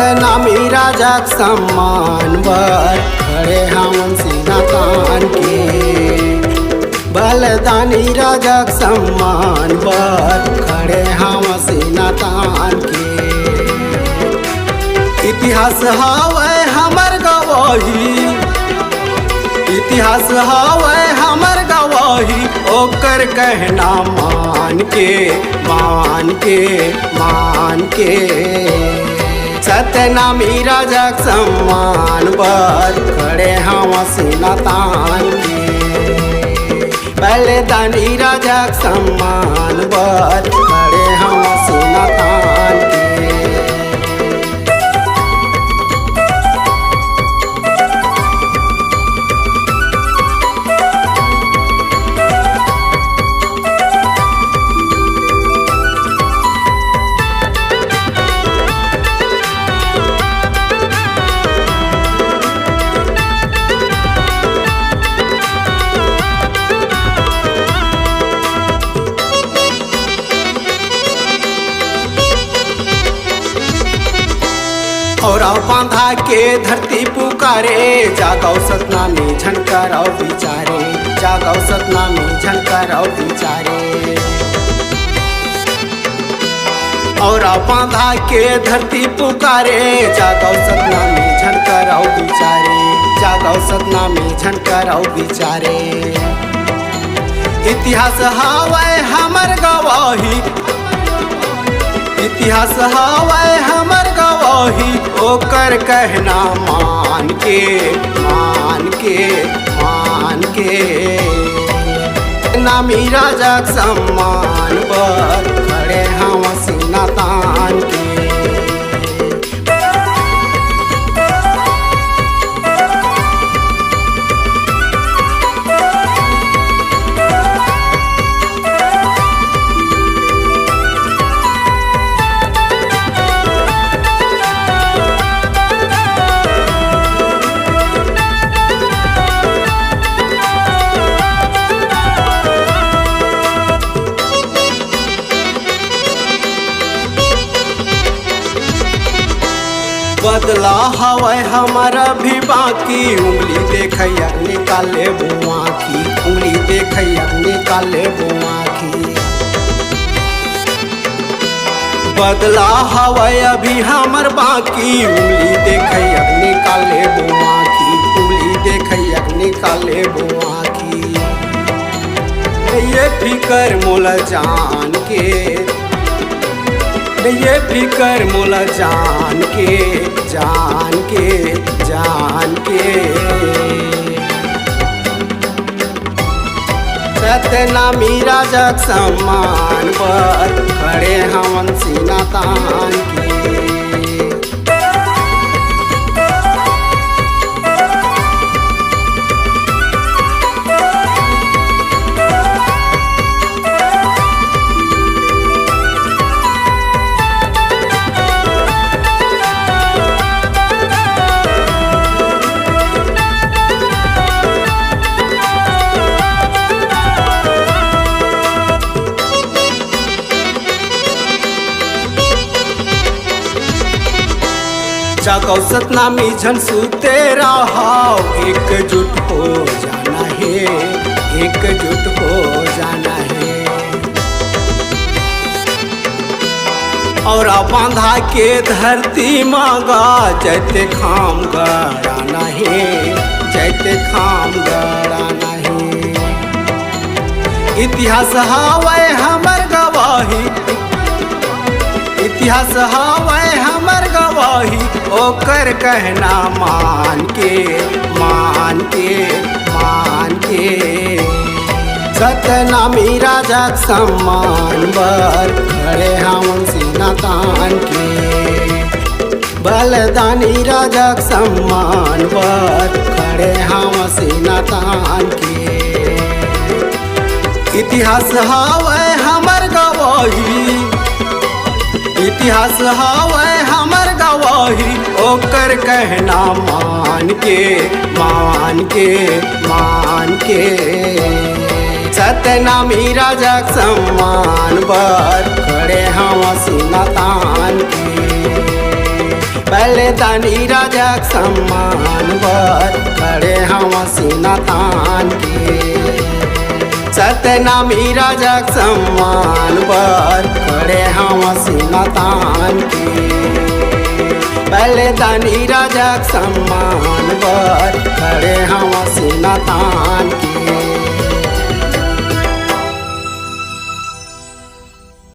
सतनामी राजाक सम्मान वर खड़े हमन सीना तान के। बलदानी राजाक सम्मान वर खड़े हम सीना तान के। इतिहास हावै हमर गवाही, इतिहास हावै हमर गवाही, ओकर कहना मान के मान के मान के। सतनामी राजाक सम्मान बर खड़े हम सीना तान के। बलदानी राजाक सम्मान बर खड़े हम सीना तान के। और बांधा के धरती पुकारे, जागो सतनामी झनकारो बिचारे, जागो सतनामी झनकारो बिचारे। और बांधा के धरती पुकारे, जागो सतनामी झनकारो बिचारे, जागो सतनामी झनकारो बिचारे। इतिहास हावै हमर गवाही, इतिहास हावै हमर गवाही, ओकर कहना मान के मान के मान के। नामी राजाक सम्मान पर खड़े हम सीना तान के। बदला हवै हमारा भी बाकी, उंगली देखैया निकाले बुआ की, उंगली देखैया निकाले बुआ की। बदला हवै अभी हमर बाकी, उंगली देखैया निकाले बुआ की, उंगली देखैया निकाले बुआ की। ये फिकर मोला जान के, ये फिकर मोला जान के जान के जान के। सतनामी राजाक सम्मान पर खड़े हमन सीना तान के। जागो सतनामी झन सूते रहो, एकजुट हो जाना है, एकजुट हो जाना है। और बांधा के धरती मांगा, जैते खाम गड़ाना है, जैते खाम गड़ाना है। इतिहास हावै हमर गवाही, इतिहास हावै हमर गवाही, ओकर कहना मान के मान के मान के। सतनामी राजाक सम्मान बर खड़े हम सीना तान के। बलदानी राजाक सम्मान बर खड़े हम सीना तान के। इतिहास हावै हमर गवाही, इतिहास हावै हमर गवाही, ओकर कहना मान के मान के मान के। सतनामी राजाक सम्मान बर खड़े हम सीना तान के। पहले पहले दानी राजा सम्मान बर खड़े हम सीना तान के। सत्यनामी राजा सम्मान बर खड़े हम सीना तान के। पहले दानी राजा सम्मान बर खड़े हम सीना तान के।